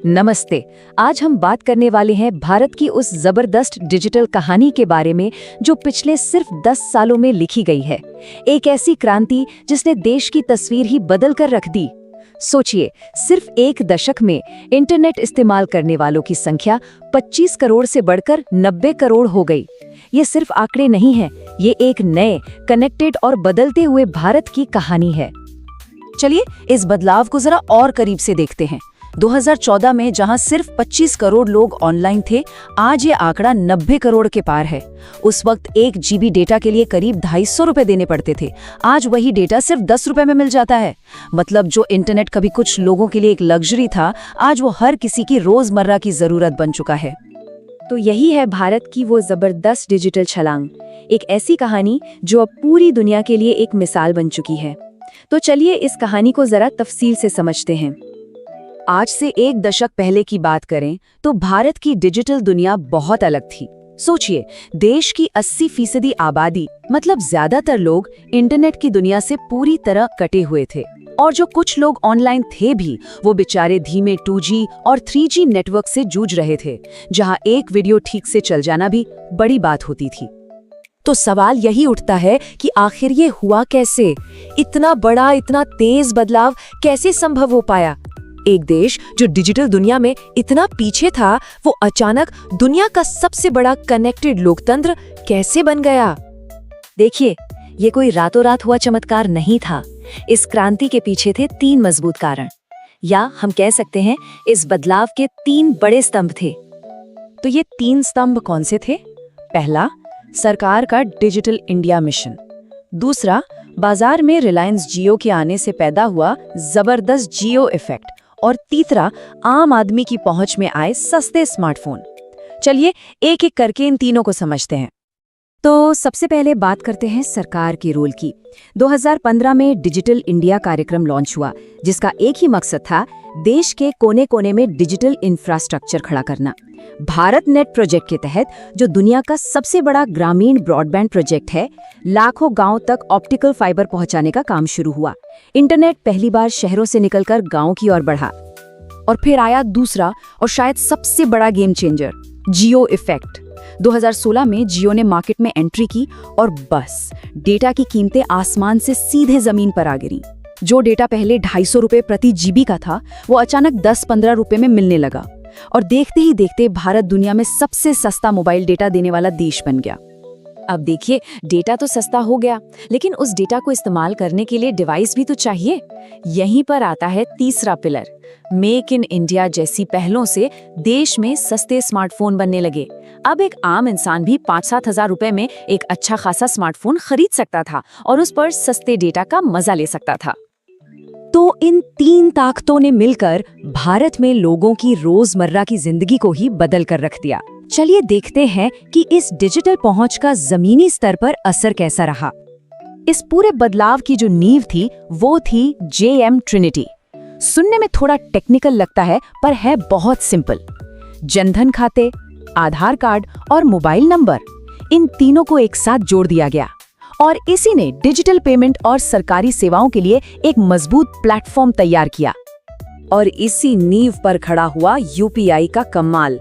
नमस्ते। आज हम बात करने वाले हैं भारत की उस जबरदस्त डिजिटल कहानी के बारे में जो पिछले सिर्फ 10 सालों में लिखी गई है। एक ऐसी क्रांति जिसने देश की तस्वीर ही बदल कर रख दी। सोचिए, सिर्फ एक दशक में इंटरनेट इस्तेमाल करने वालों की संख्या 25 करोड़ से बढ़कर 90 करोड़ हो गई। ये सिर्फ आंकड़े नहीं हैं, ये एक नए, कनेक्टेड और बदलते हुए भारत की कहानी है। चलिए इस बदलाव को जरा और करीब से देखते हैं। 2014 में जहां सिर्फ 25 करोड़ लोग ऑनलाइन थे, आज ये आंकड़ा 90 करोड़ के पार है। उस वक्त 1 GB डेटा के लिए करीब 250 रुपए देने पड़ते थे। आज वही डेटा सिर्फ 10 रुपए में मिल जाता है। मतलब जो इंटरनेट कभी कुछ लोगों के लिए एक लग्जरी था, आज वो हर किसी की रोजमर्रा की जरूरत बन चुका है। तो यही है भारत की वो जबरदस्त डिजिटल छलांग, एक ऐसी कहानी जो अब पूरी दुनिया के लिए एक मिसाल बन चुकी है। तो चलिए इस कहानी को जरा तफसील से समझते हैं। आज से 1 दशक पहले की बात करें तो भारत की डिजिटल दुनिया बहुत अलग थी। सोचिए, देश की 80% आबादी, मतलब ज्यादातर लोग इंटरनेट की दुनिया से पूरी तरह कटे हुए थे। और जो कुछ लोग ऑनलाइन थे भी, वो बेचारे धीमे 2G और 3G नेटवर्क से जूझ रहे थे, जहां एक वीडियो ठीक से चल जाना भी बड़ी बात होती थी। तो सवाल यही उठता है कि आखिर ये हुआ कैसे? इतना बड़ा, इतना तेज बदलाव कैसे संभव हो पाया? एक देश जो डिजिटल दुनिया में इतना पीछे था, वो अचानक दुनिया का सबसे बड़ा कनेक्टेड लोकतंत्र कैसे बन गया? देखिए, ये कोई रातों रात हुआ चमत्कार नहीं था। इस क्रांति के पीछे थे 3 मजबूत कारण, या हम कह सकते हैं इस बदलाव के 3 बड़े स्तंभ थे। तो ये 3 स्तंभ कौन से थे? पहला, सरकार का डिजिटल इंडिया मिशन। दूसरा, बाजार में रिलायंस जियो के आने से पैदा हुआ जबरदस्त जियो इफेक्ट। और तीसरा, आम आदमी की पहुंच में आए सस्ते स्मार्टफोन। चलिए एक एक करके इन तीनों को समझते हैं। तो सबसे पहले बात करते हैं सरकार के रोल की। 2015 में डिजिटल इंडिया कार्यक्रम लॉन्च हुआ, जिसका एक ही मकसद था, देश के कोने कोने में डिजिटल इंफ्रास्ट्रक्चर खड़ा करना। भारत नेट प्रोजेक्ट के तहत, जो दुनिया का सबसे बड़ा ग्रामीण ब्रॉडबैंड प्रोजेक्ट है, लाखों गांव तक ऑप्टिकल फाइबर पहुंचाने का काम शुरू हुआ। इंटरनेट पहली बार शहरों से निकलकर गांव की ओर बढ़ा। और फिर आया दूसरा और शायद सबसे बड़ा गेम चेंजर, जियो इफेक्ट। 2016 में जियो ने मार्केट में एंट्री की और बस डेटा की कीमतें आसमान से सीधे जमीन पर आ गिरी। जो डेटा पहले 250 रुपए प्रति GB का था, वो अचानक 10-15 रुपए में मिलने लगा। और देखते ही देखते भारत दुनिया में सबसे सस्ता मोबाइल डेटा देने वाला देश बन गया। अब देखिए, डेटा तो सस्ता हो गया, लेकिन उस डेटा को इस्तेमाल करने के लिए डिवाइस भी तो चाहिए। यहीं पर आता है तीसरा पिलर, मेक इन इंडिया जैसी पहलों से देश में सस्ते स्मार्टफोन बनने लगे। अब एक आम इंसान भी 5-7 हजार रुपए में एक अच्छा खासा स्मार्टफोन खरीद सकता था और उस पर सस्ते डेटा का मजा ले सकता था। तो इन 3 ताकतों ने मिलकर भारत में लोगों की रोजमर्रा की जिंदगी को ही बदल कर रख दिया। चलिए देखते हैं कि इस डिजिटल पहुंच का जमीनी स्तर पर असर कैसा रहा। इस पूरे बदलाव की जो नींव थी, वो थी JM ट्रिनिटी। सुनने में थोड़ा टेक्निकल लगता है, पर है बहुत सिंपल। जनधन खाते, आधार कार्ड और मोबाइल नंबर, इन तीनों को एक साथ जोड़ दिया गया और इसी ने डिजिटल पेमेंट और सरकारी सेवाओं के लिए एक मजबूत प्लेटफॉर्म तैयार किया। और इसी नींव पर खड़ा हुआ UPI का कमाल।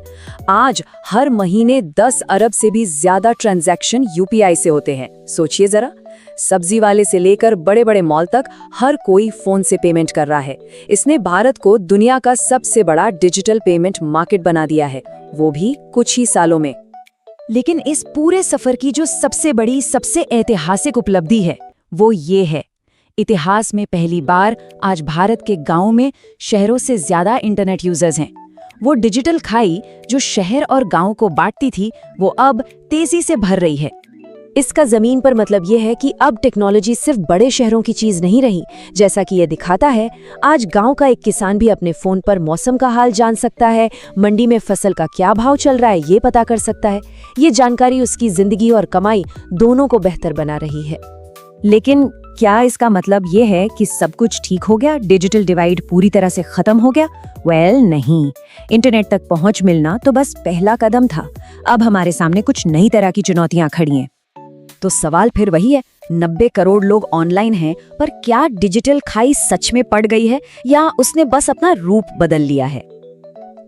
आज हर महीने 10 अरब से भी ज्यादा ट्रांजैक्शन UPI से होते हैं। सोचिए जरा, सब्जी वाले से लेकर बड़े बड़े मॉल तक हर कोई फोन से पेमेंट कर रहा है। इसने भारत को दुनिया का सबसे बड़ा डिजिटल पेमेंट मार्केट बना दिया है, वो भी कुछ ही सालों में। लेकिन इस पूरे सफर की जो सबसे बड़ी, सबसे ऐतिहासिक उपलब्धि है, वो ये है, इतिहास में पहली बार आज भारत के गांवों में शहरों से ज्यादा इंटरनेट यूजर्स हैं। वो डिजिटल खाई जो शहर और गांव को बांटती थी, वो अब तेजी से भर रही है। इसका जमीन पर मतलब ये है कि अब टेक्नोलॉजी सिर्फ बड़े शहरों की चीज नहीं रही। जैसा कि ये दिखाता है, आज गांव का एक किसान भी अपने फोन पर मौसम का हाल जान सकता है, मंडी में फसल का क्या भाव चल रहा है ये पता कर सकता है। ये जानकारी उसकी जिंदगी और कमाई दोनों को बेहतर बना रही है। लेकिन क्या इसका मतलब ये है कि सब कुछ ठीक हो गया, डिजिटल डिवाइड पूरी तरह से खत्म हो गया? नहीं। इंटरनेट तक पहुंच मिलना तो बस पहला कदम था। अब हमारे सामने कुछ नई तरह की चुनौतियां खड़ी हैं। तो सवाल फिर वही है, 90 करोड़ लोग ऑनलाइन हैं, पर क्या डिजिटल खाई सच में पड़ गई है या उसने बस अपना रूप बदल लिया है?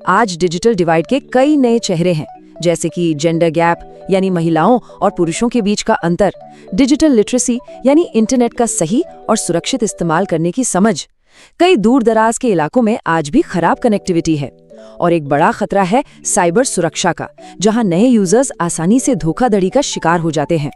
आज डिजिटल डिवाइड के कई नए चेहरे हैं, जैसे कि जेंडर गैप यानी महिलाओं और पुरुषों के बीच का अंतर, डिजिटल लिटरेसी यानी इंटरनेट का सही और सुरक्षित इस्तेमाल करने की समझ। कई दूर दराज के इलाकों में आज भी खराब कनेक्टिविटी है। और एक बड़ा खतरा है साइबर सुरक्षा का, जहां नए यूजर्स आसानी से धोखाधड़ी का शिकार हो जाते हैं।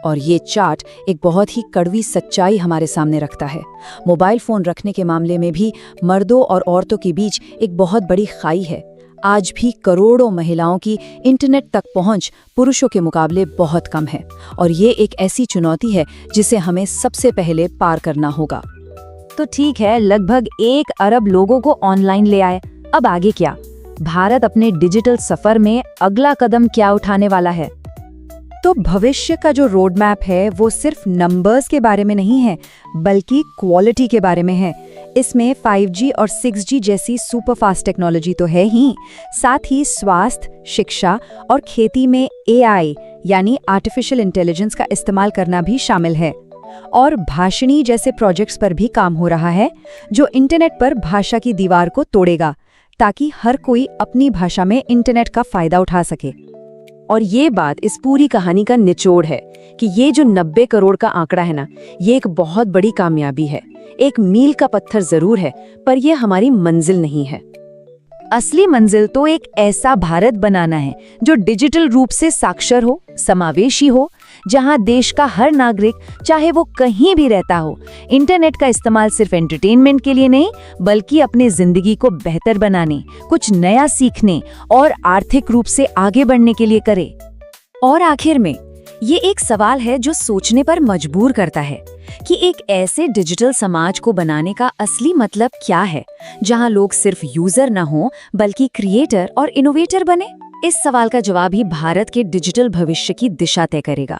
और ये चार्ट एक बहुत ही कड़वी सच्चाई हमारे सामने रखता है। मोबाइल फोन रखने के मामले में भी मर्दों और औरतों के बीच एक बहुत बड़ी खाई है। आज भी करोड़ों महिलाओं की इंटरनेट तक पहुंच पुरुषों के मुकाबले बहुत कम है, और ये एक ऐसी चुनौती है जिसे हमें सबसे पहले पार करना होगा। तो ठीक है, लगभग 1 अरब लोगों को ऑनलाइन ले आए। अब आगे क्या? भारत अपने डिजिटल सफर में अगला कदम क्या उठाने वाला है? तो भविष्य का जो रोड मैप है वो सिर्फ नंबर्स के बारे में नहीं है, बल्कि क्वालिटी के बारे में है। इसमें 5G और 6G जैसी सुपरफास्ट टेक्नोलॉजी तो है ही, साथ ही स्वास्थ्य, शिक्षा और खेती में AI यानी आर्टिफिशियल इंटेलिजेंस का इस्तेमाल करना भी शामिल है। और भाषिणी जैसे प्रोजेक्ट्स पर भी काम हो रहा है, जो इंटरनेट पर भाषा की दीवार को तोड़ेगा, ताकि हर कोई अपनी भाषा में इंटरनेट का फायदा उठा सके। और ये बात इस पूरी कहानी का निचोड़ है कि ये जो 90 करोड़ का आंकड़ा है ना, ये एक बहुत बड़ी कामयाबी है। एक मील का पत्थर जरूर है, पर यह हमारी मंजिल नहीं है। असली मंजिल तो एक ऐसा भारत बनाना है जो डिजिटल रूप से साक्षर हो, समावेशी हो, जहां देश का हर नागरिक, चाहे वो कहीं भी रहता हो, इंटरनेट का इस्तेमाल सिर्फ एंटरटेनमेंट के लिए नहीं, बल्कि अपनी जिंदगी को बेहतर बनाने, कुछ नया सीखने और आर्थिक रूप से आगे बढ़ने के लिए करे। और आखिर में ये एक सवाल है जो सोचने पर मजबूर करता है कि एक ऐसे डिजिटल समाज को बनाने का असली मतलब क्या है, जहां लोग सिर्फ यूजर न हो बल्कि क्रिएटर और इनोवेटर बने। इस सवाल का जवाब ही भारत के डिजिटल भविष्य की दिशा तय करेगा।